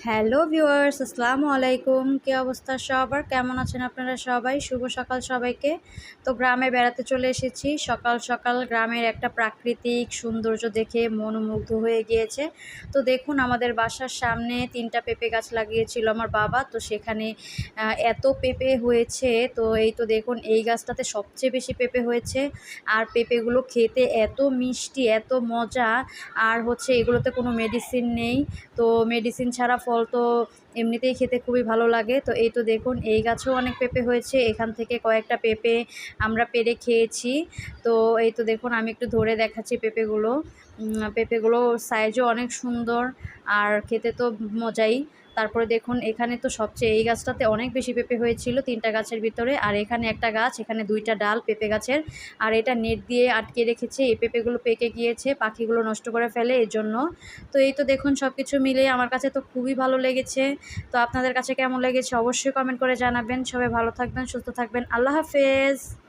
Hello viewers, আসসালামু আলাইকুম। কী অবস্থা সবার? কেমন আছেন আপনারা সবাই? শুভ সকাল সবাইকে। তো গ্রামে বেড়াতে চলে এসেছি। সকাল সকাল গ্রামের একটা প্রাকৃতিক সৌন্দর্য দেখে মন মুগ্ধ হয়ে গিয়েছে। তো দেখুন, আমাদের বাসার সামনে ৩টা পেঁপে গাছ লাগিয়েছিল আমার বাবা। তো সেখানে এত পেঁপে হয়েছে। তো এই তো দেখুন, এই গাছটাতে সবচেয়ে বেশি পেঁপে হয়েছে। আর পেঁপেগুলো খেতে এত মিষ্টি, এত মজা। আর হচ্ছে এগুলোতে কোনো মেডিসিন নেই। তো মেডিসিন ছাড়া ফল তো এমনিতেই খেতে খুবই ভালো লাগে। তো এই তো দেখুন, এই গাছেও অনেক পেঁপে হয়েছে। এখান থেকে কয়েকটা পেঁপে আমরা পেড়ে খেয়েছি। তো এই তো দেখুন, আমি একটু ধরে দেখাচ্ছি পেঁপেগুলো। পেঁপেগুলোর সাইজও অনেক সুন্দর, আর খেতে তো মজাই। তারপরে দেখুন, এখানে তো সবচেয়ে এই গাছটাতে অনেক বেশি পেঁপে হয়েছিল ৩টা গাছের ভিতরে। আর এখানে একটা গাছ, এখানে 2টা ডাল পেঁপে গাছের। আর এটা নেট দিয়ে আটকে রেখেছে। এই পেঁপেগুলো পেকে গিয়েছে, পাখিগুলো নষ্ট করে ফেলে এজন্য। তো এই তো দেখুন, সব কিছু মিলে আমার কাছে তো খুবই ভালো লেগেছে। তো আপনাদের কাছে কেমন লেগেছে অবশ্যই কমেন্ট করে জানাবেন। সবাই ভালো থাকবেন, সুস্থ থাকবেন। আল্লাহ হাফেজ।